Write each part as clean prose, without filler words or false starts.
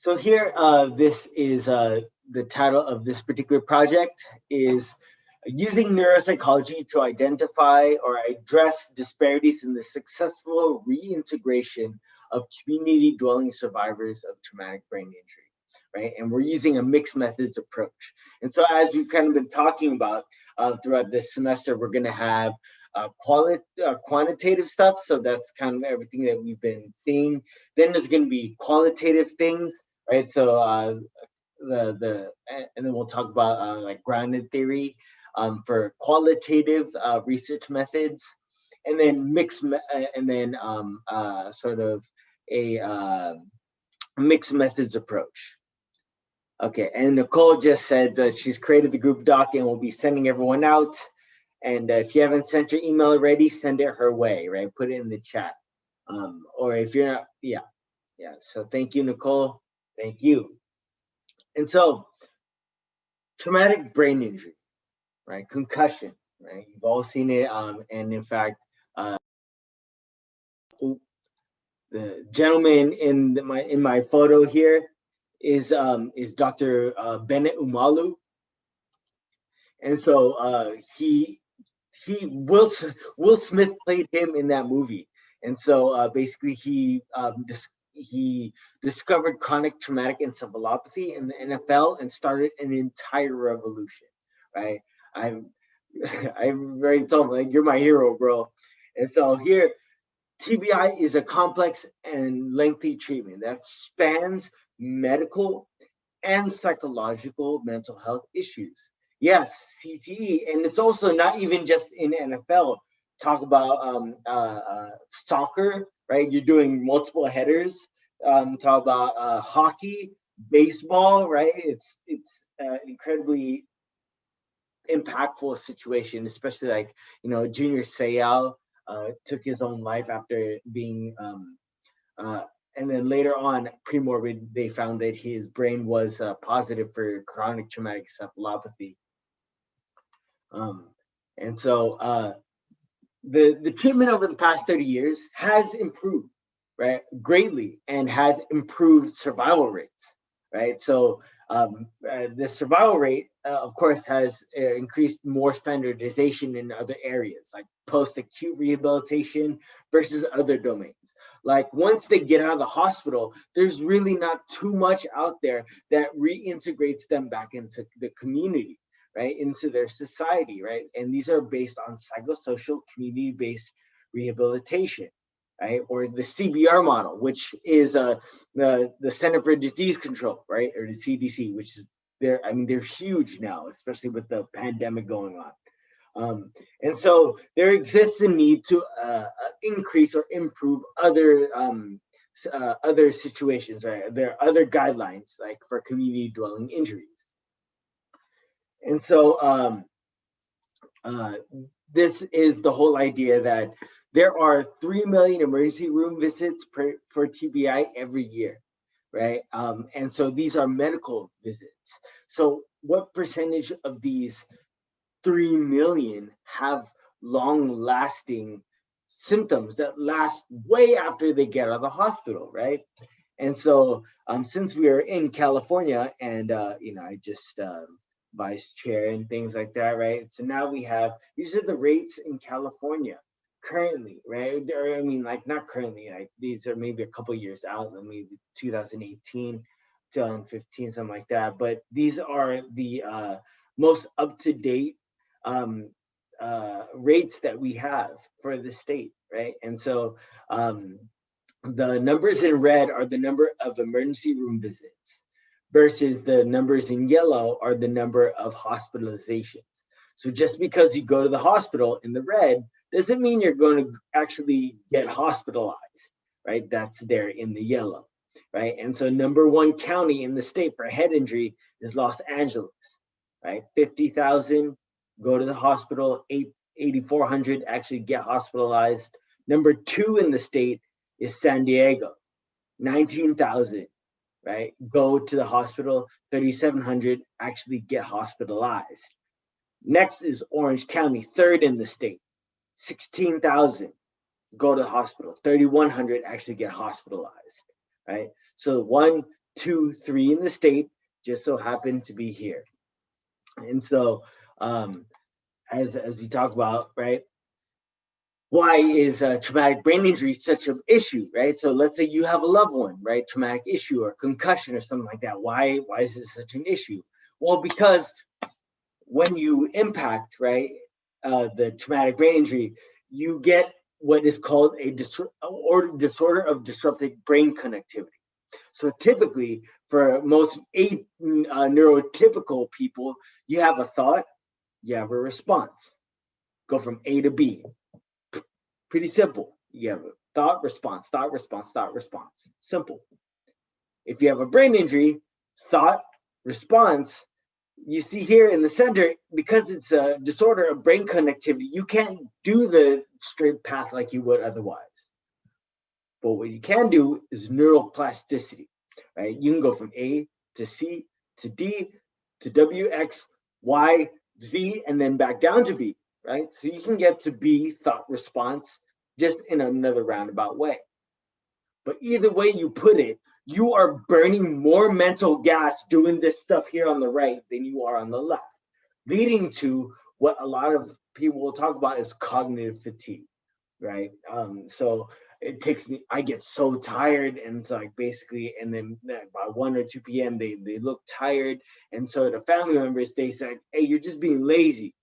So here, this is the title of this particular project is using neuropsychology to identify or address disparities in the successful reintegration of community dwelling survivors of traumatic brain injury, right? And we're using a mixed methods approach. And so as we've kind of been talking about throughout this semester, we're gonna have quantitative stuff. So that's kind of everything that we've been seeing. Then there's gonna be qualitative things, right? So and then we'll talk about like grounded theory for qualitative research methods, and then sort of a mixed methods approach. Okay, and Nicole just said that she's created the group doc and will be sending everyone out. And if you haven't sent your email already, send it her way, right? Put it in the chat. Or if you're not, yeah. So thank you, Nicole. Thank you. And so, traumatic brain injury, right? Concussion, right? You've all seen it. And in fact, the gentleman in my photo here is Dr. Bennett Umalu. And so Will Smith played him in that movie. And so basically he discovered chronic traumatic encephalopathy in the NFL and started an entire revolution, right? I already told him, like, you're my hero, bro. And so here, TBI is a complex and lengthy treatment that spans medical and psychological mental health issues. Yes, CTE, and it's also not even just in NFL. Talk about soccer, right? You're doing multiple headers. Talk about hockey, baseball, right? It's incredibly impactful situation, especially like, Junior Seau took his own life after being and then later on, premorbid, they found that his brain was positive for chronic traumatic encephalopathy. And so the treatment over the past 30 years has improved, right, greatly, and has improved survival rates, right? So the survival rate, of course, has increased more standardization in other areas, like post-acute rehabilitation versus other domains. Like once they get out of the hospital, there's really not too much out there that reintegrates them back into the community, right, into their society, right? And these are based on psychosocial community-based rehabilitation, right? Or the CBR model, which is the Center for Disease Control, right? Or the CDC, which is they're huge now, especially with the pandemic going on. And so there exists a need to increase or improve other situations, right? There are other guidelines, like for community dwelling injuries. And so this is the whole idea that there are 3 million emergency room visits for TBI every year, right? And so these are medical visits. So what percentage of these 3 million have long-lasting symptoms that last way after they get out of the hospital, right? And so since we are in California and, I just vice chair and things like that, right? So now we have, these are the rates in California currently, right? Not currently, like these are maybe a couple years out, maybe 2018, 2015, something like that. But these are the most up-to-date rates that we have for the state, right? And so the numbers in red are the number of emergency room visits, versus the numbers in yellow are the number of hospitalizations. So just because you go to the hospital in the red doesn't mean you're going to actually get hospitalized, right? That's there in the yellow, right? And so number one county in the state for head injury is Los Angeles, right? 50,000 go to the hospital, 8,400 actually get hospitalized. Number two in the state is San Diego, 19,000. Right, go to the hospital, 3,700 actually get hospitalized. Next is Orange County, third in the state, 16,000 go to the hospital, 3,100 actually get hospitalized, right? So 1, 2, 3 in the state, just so happen to be here. And so, as we talk about, right, why is traumatic brain injury such an issue, right? So let's say you have a loved one, right, traumatic issue or concussion or something like that. Why is this such an issue? Well, because when you impact, right, the traumatic brain injury, you get what is called a disorder of disrupted brain connectivity. So typically, for most neurotypical people, you have a thought, you have a response. Go from A to B. Pretty simple. You have a thought, response, thought, response, thought, response. Simple. If you have a brain injury, thought, response, you see here in the center, because it's a disorder of brain connectivity, you can't do the straight path like you would otherwise. But what you can do is neuroplasticity, right? You can go from A to C to D to W, X, Y, Z, and then back down to B, right? So you can get to B, thought, response, just in another roundabout way. But either way you put it, you are burning more mental gas doing this stuff here on the right than you are on the left, leading to what a lot of people will talk about is cognitive fatigue, right? So it takes me, I get so tired, and it's like basically, and then by 1 or 2 p.m. they look tired, and so the family members, they say, hey, you're just being lazy.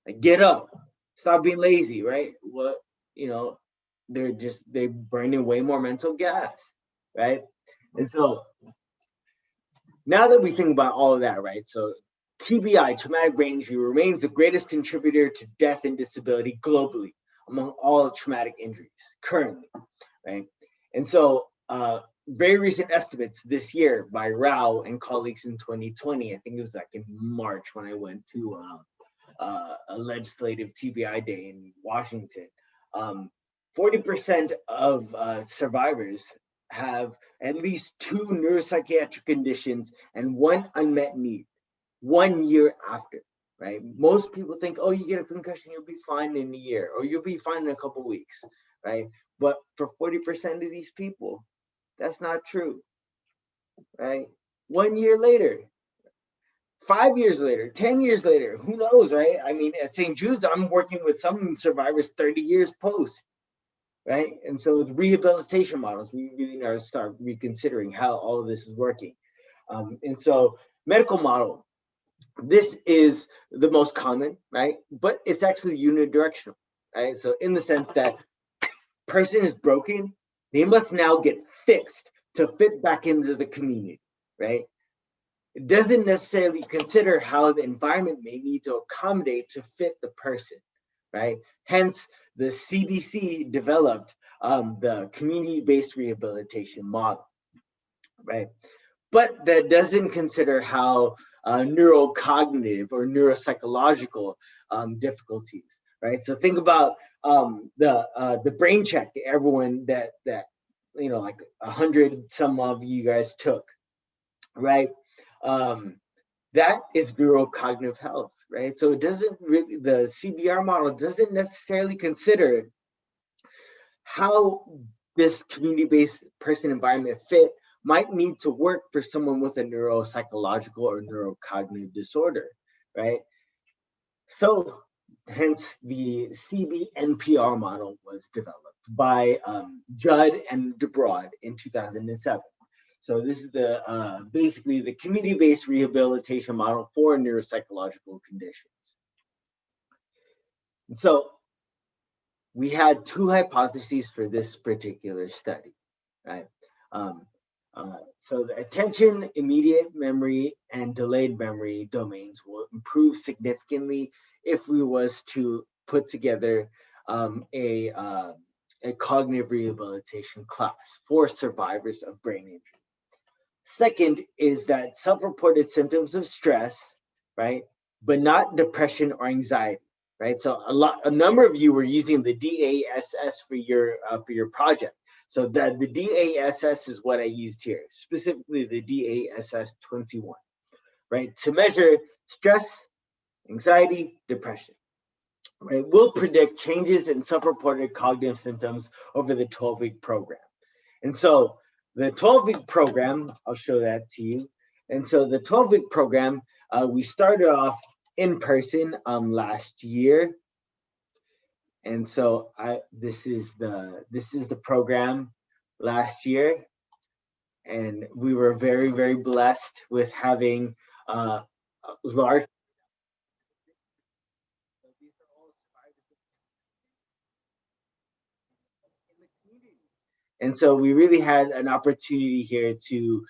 Like, get up, stop being lazy, right? What, they're burning way more mental gas, right? And so now that we think about all of that, right? So TBI, traumatic brain injury, remains the greatest contributor to death and disability globally among all traumatic injuries currently, right? And so very recent estimates this year by Rao and colleagues in 2020, I think it was like in March when I went to a legislative TBI day in Washington, 40% of survivors have at least 2 neuropsychiatric conditions and 1 unmet need 1 year after, right? Most people think, oh, you get a concussion, you'll be fine in a year, or you'll be fine in a couple of weeks, right? But for 40% of these people, that's not true, right? 1 year later, 5 years later, 10 years later, who knows, right? I mean, at St. Jude's, I'm working with some survivors 30 years post, right? And so the rehabilitation models, we really need to start reconsidering how all of this is working. And so medical model, this is the most common, right? But it's actually unidirectional, right? So in the sense that person is broken, they must now get fixed to fit back into the community, right? It doesn't necessarily consider how the environment may need to accommodate to fit the person, right? Hence, the CDC developed the community-based rehabilitation model, right? But that doesn't consider how neurocognitive or neuropsychological difficulties, right? So think about the brain check everyone that like 100 some of you guys took, right? That is neurocognitive health, right? So it doesn't really, the CBR model doesn't necessarily consider how this community-based person environment fit might need to work for someone with a neuropsychological or neurocognitive disorder, right? So hence the CBNPR model was developed by Judd and DeBroad in 2007. So this is the basically the community-based rehabilitation model for neuropsychological conditions. So we had 2 hypotheses for this particular study, right? So the attention, immediate memory, and delayed memory domains will improve significantly if we was to put together a cognitive rehabilitation class for survivors of brain injury. Second is that self-reported symptoms of stress, right, but not depression or anxiety, right? So a number of you were using the DASS for your project. So the DASS is what I used here, specifically the DASS 21, right? To measure stress, anxiety, depression, right? We'll predict changes in self-reported cognitive symptoms over the 12-week program. And so the 12-week program, I'll show that to you. And so the 12-week program, we started off in person last year. And so this is the program last year, and we were very, very blessed with having large. And so we really had an opportunity here to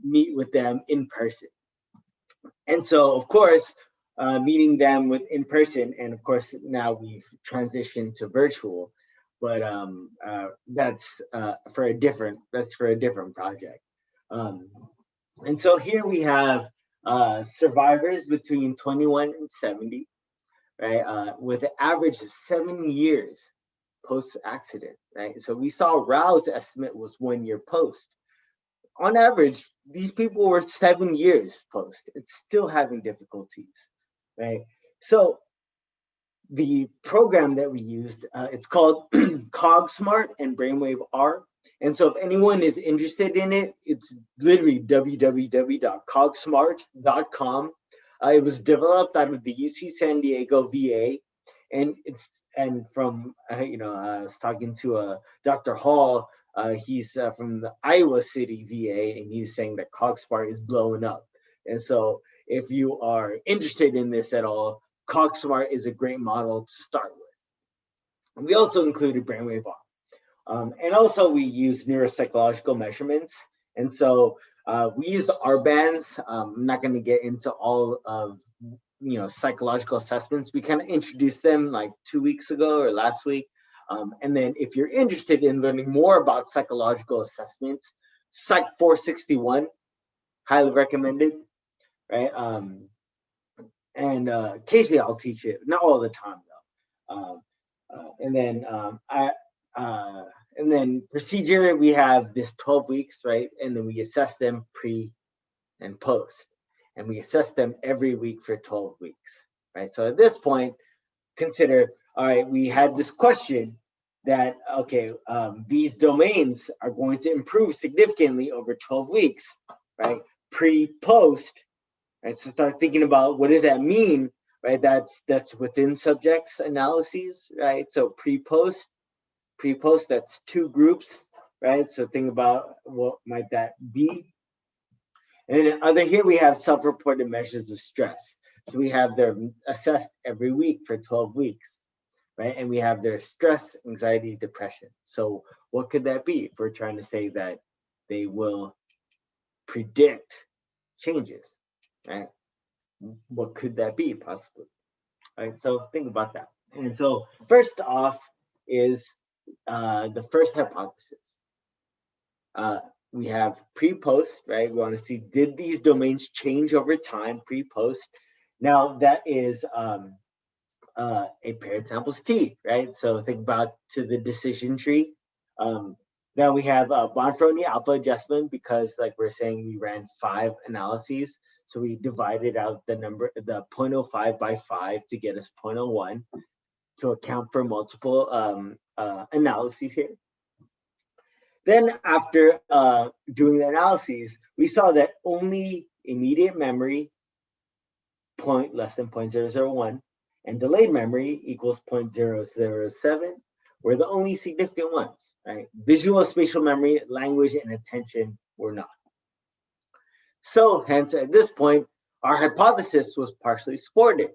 meet with them in person. And so, of course, meeting them with in person, and of course, now we've transitioned to virtual. But that's for a different project. Um, and so here we have survivors between 21 and 70, right? With an average of 7 years post accident, right? So we saw Rao's estimate was 1 year post. On average, these people were 7 years post. It's still having difficulties, right? So the program that we used, it's called CogSmart and Brainwave R. And so if anyone is interested in it, it's literally www.cogsmart.com. It was developed out of the UC San Diego VA, and from I was talking to Dr. Hall. He's from the Iowa City VA, and he's saying that CogSmart is blowing up. And so if you are interested in this at all, CogSmart is a great model to start with. And we also included Brainwave R. And also we use neuropsychological measurements. And so we use the R bands. I'm not going to get into all of psychological assessments. We kind of introduced them like 2 weeks ago or last week. And then if you're interested in learning more about psychological assessments, Psych 461, highly recommended, right? And occasionally I'll teach it, not all the time though. And then procedure, we have this 12 weeks, right? And then we assess them pre and post. And we assess them every week for 12 weeks, right? So at this point, consider, all right, we had this question that, okay, these domains are going to improve significantly over 12 weeks, right? Pre-post, right? So start thinking about what does that mean, right? That's within subjects analyses, right? So pre-post, that's 2 groups, right? So think about what might that be. And then other here we have self-reported measures of stress. So we have their assessed every week for 12 weeks, right? And we have their stress, anxiety, depression. So what could that be if we're trying to say that they will predict changes, right? What could that be possibly, right? So think about that. And so first off is the first hypothesis. We have pre-post, right? We want to see, did these domains change over time, pre-post? Now that is a paired samples T, right? So think about to the decision tree. Now we have Bonferroni alpha adjustment because, like we're saying, we ran 5 analyses. So we divided out the 0.05 by 5 to get us 0.01 to account for multiple analyses here. Then after doing the analyses, we saw that only immediate memory, less than 0.001, and delayed memory equals 0.007 were the only significant ones, right? Visual spatial memory, language, and attention were not. So hence at this point, our hypothesis was partially supported,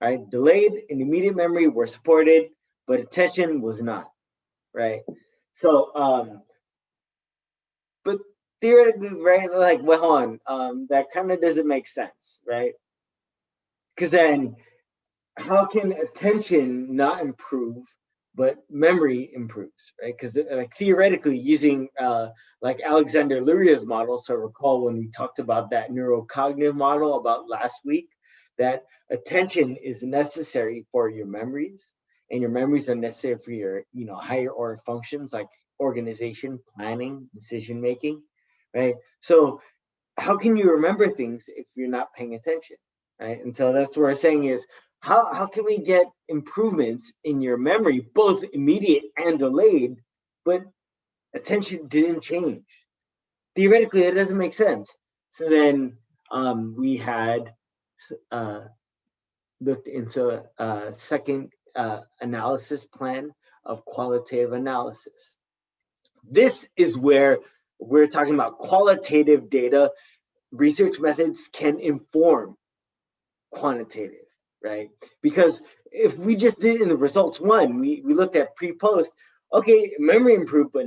right? Delayed and immediate memory were supported, but attention was not, right? So, but theoretically, right, like, well, hold on, that kind of doesn't make sense, right? Because then how can attention not improve, but memory improves, right? Because like theoretically, using like Alexander Luria's model, so recall when we talked about that neurocognitive model about last week, that attention is necessary for your memories, and your memories are necessary for your higher order functions like organization, planning, decision making, right? So how can you remember things if you're not paying attention, right? And so that's what we're saying is, how can we get improvements in your memory, both immediate and delayed, but attention didn't change, theoretically it doesn't make sense. So then we had looked into a second analysis plan of qualitative analysis. This is where we're talking about qualitative data. Research methods can inform quantitative, right? Because if we just did it in the results one, we looked at pre-post, okay, memory improved, but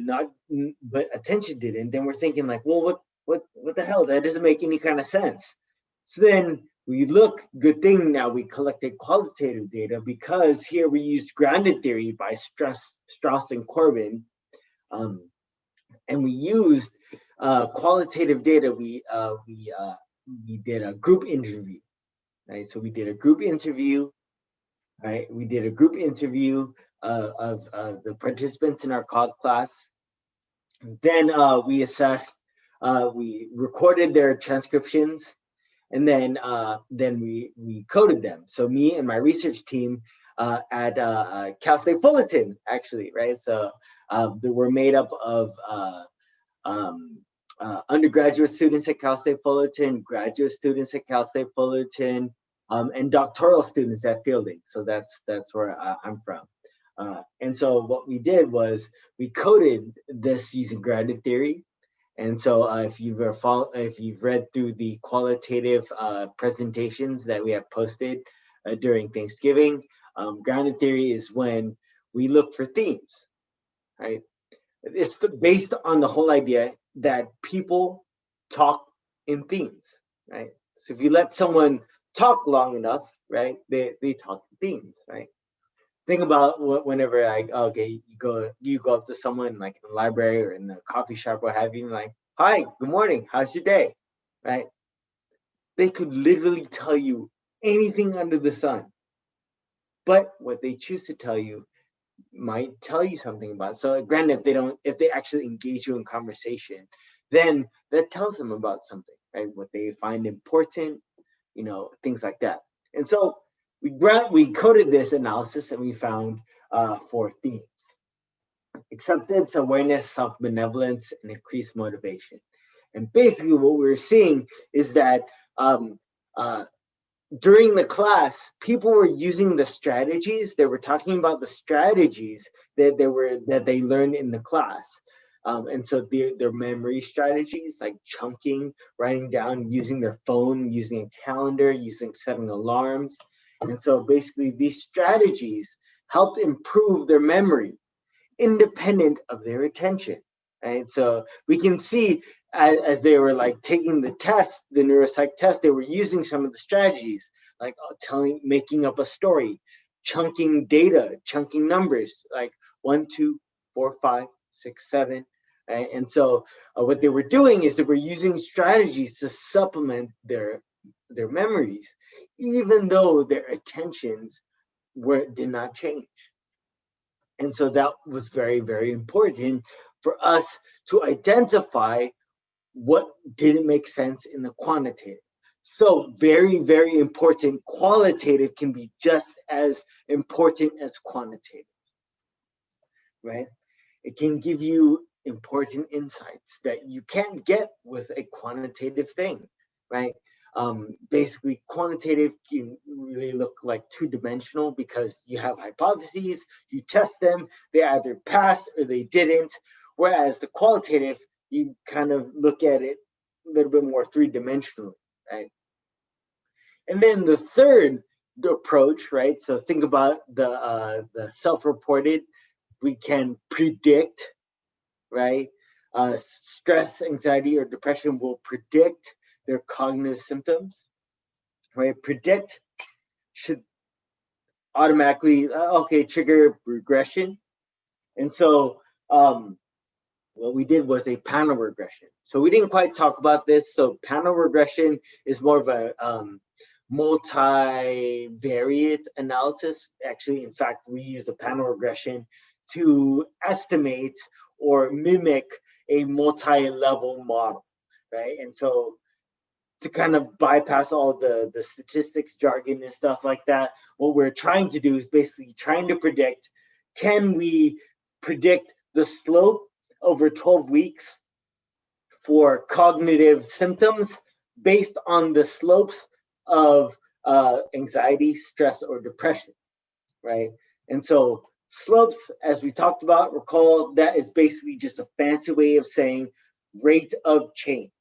attention didn't. Then we're thinking like, well, what the hell? That doesn't make any kind of sense. So then we look, good thing now we collected qualitative data, because here we used grounded theory by Strauss and Corbin, and we used qualitative data. We did a group interview, right? So we did a group interview, right? We did a group interview of the participants in our COG class. Then we assessed, we recorded their transcriptions, and then we coded them. So me and my research team at Cal State Fullerton, actually, right? So they were made up of undergraduate students at Cal State Fullerton, graduate students at Cal State Fullerton, and doctoral students at Fielding. So that's where I'm from. And so what we did was we coded this using grounded theory. And so if you've read through the qualitative presentations that we have posted during Thanksgiving, grounded theory is when we look for themes, right? It's based on the whole idea that people talk in themes, right? So if you let someone talk long enough, right, they talk in themes, right? Think about whenever you go up to someone like in the library or in the coffee shop or have you, like, hi, good morning, how's your day, right? They could literally tell you anything under the sun, but what they choose to tell you might tell you something about it. So granted, if they actually engage you in conversation, then that tells them about something, right? What they find important, things like that. And so we coded this analysis and we found 4 themes: acceptance, awareness, self-benevolence, and increased motivation. And basically what we were seeing is that during the class, people were using the strategies. They were talking about the strategies that they learned in the class. And so their memory strategies, like chunking, writing down, using their phone, using a calendar, setting alarms. And so basically these strategies helped improve their memory independent of their attention, right? So we can see as they were like taking the test, the neuropsych test, they were using some of the strategies, like making up a story, chunking data, chunking numbers, like 1, 2, 4, 5, 6, 7. Right? And so what they were doing is they were using strategies to supplement their memories, even though their attentions did not change. And so that was very, very important for us to identify what didn't make sense in the quantitative. So very, very important. Qualitative can be just as important as quantitative, right? It can give you important insights that you can't get with a quantitative thing, right? Basically, quantitative can really look like two-dimensional because you have hypotheses, you test them, they either passed or they didn't. Whereas the qualitative, you kind of look at it a little bit more three-dimensionally, right? And then the third approach, right? So think about the self-reported. We can predict, right? Stress, anxiety, or depression will predict their cognitive symptoms, right? Predict should automatically, trigger regression. And so what we did was a panel regression. So we didn't quite talk about this. So panel regression is more of a multivariate analysis. Actually, in fact, we use the panel regression to estimate or mimic a multi-level model, right? And so to kind of bypass all the statistics jargon and stuff like that, what we're trying to do is basically trying to predict, can we predict the slope over 12 weeks for cognitive symptoms based on the slopes of anxiety, stress, or depression, right? And so slopes, as we talked about, recall that is basically just a fancy way of saying rate of change.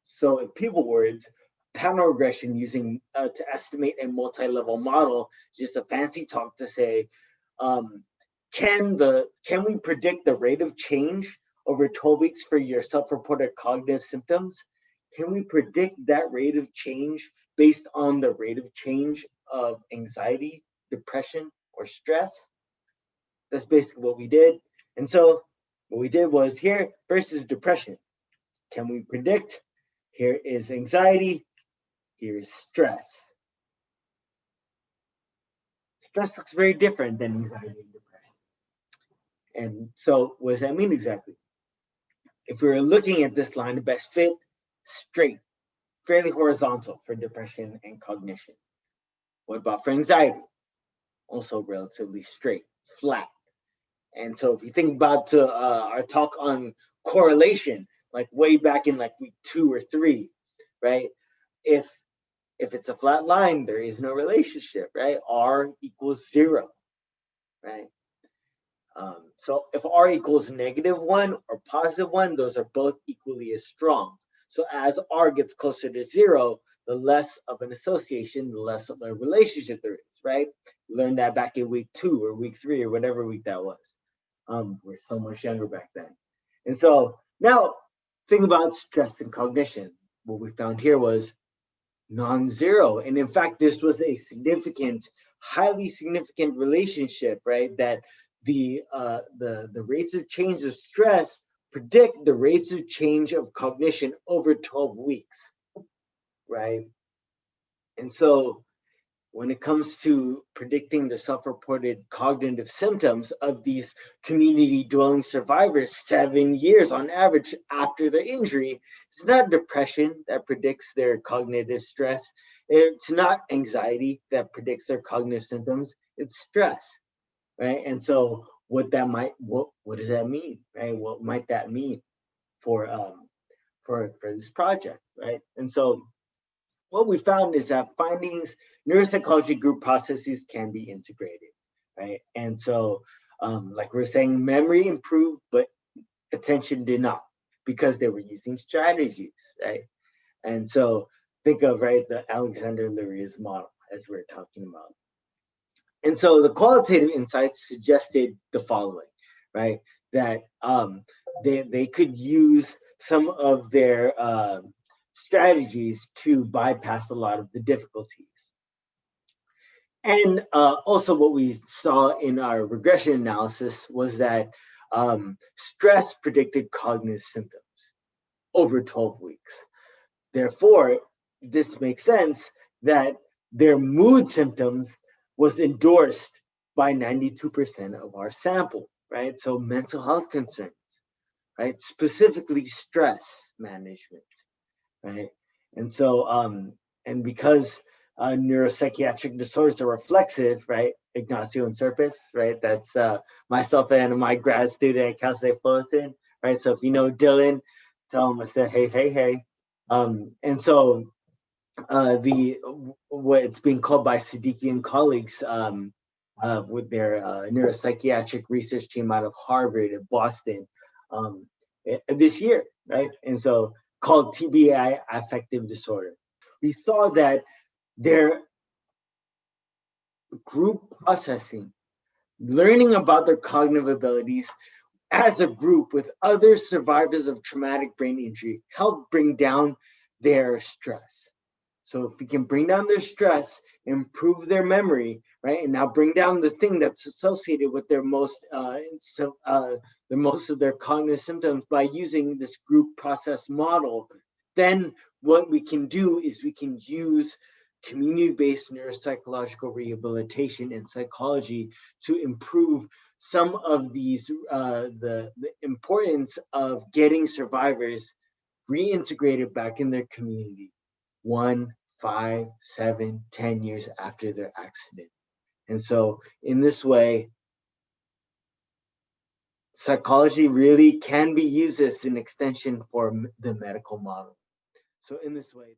So in people words, pattern regression using to estimate a multi-level model is just a fancy talk to say, can we predict the rate of change over 12 weeks for your self-reported cognitive symptoms? Can we predict that rate of change based on the rate of change of anxiety, depression, or stress? That's basically what we did. And so what we did was here versus depression. Can we predict? Here is anxiety. Here is stress. Stress looks very different than anxiety and depression. And so what does that mean exactly? If we were looking at this line of best fit, straight, fairly horizontal for depression and cognition. What about for anxiety? Also relatively straight, flat. And so if you think about our talk on correlation, like way back in like week 2 or 3, right? If it's a flat line, there is no relationship, right? R equals 0, right? So if R equals -1 or +1, those are both equally as strong. So as R gets closer to 0, the less of an association, the less of a relationship there is, right? We learned that back in week 2 or week 3 or whatever week that was. We're so much younger back then. And so now think about stress and cognition. What we found here was non-zero. And in fact, this was a significant, highly significant relationship, right? That the rates of change of stress predict the rates of change of cognition over 12 weeks, right? And so when it comes to predicting the self-reported cognitive symptoms of these community dwelling survivors 7 years on average after their injury, it's not depression that predicts their cognitive stress. It's not anxiety that predicts their cognitive symptoms. It's stress, right? And so what does that mean, right? What might that mean for this project, right? And so what we found is that findings, neuropsychology group processes can be integrated, right? And so, like we were saying, memory improved, but attention did not because they were using strategies, right? And so think of, right, the Alexander Luria's model as we we're talking about. And so the qualitative insights suggested the following, right? That they could use some of their strategies to bypass a lot of the difficulties. And also what we saw in our regression analysis was that stress predicted cognitive symptoms over 12 weeks. Therefore, this makes sense that their mood symptoms was endorsed by 92% of our sample, right? So mental health concerns, right? Specifically stress management, right? And so, and because neuropsychiatric disorders are reflexive, right? Ignacio and Serpis, right? That's myself and my grad student at Cal State Fullerton, right? So if you know Dylan, tell him I said, hey. And so what's being called by Siddiqui and colleagues with their neuropsychiatric research team out of Harvard and Boston this year, right? And so called TBI affective disorder. We saw that their group processing, learning about their cognitive abilities as a group with other survivors of traumatic brain injury helped bring down their stress. So if we can bring down their stress, improve their memory, right, and now bring down the thing that's associated with their most of their cognitive symptoms by using this group process model, then what we can do is we can use community-based neuropsychological rehabilitation and psychology to improve some of these the importance of getting survivors reintegrated back in their community 1, 5, 7, 10 years after their accident. And so in this way, psychology really can be used as an extension for the medical model. So in this way.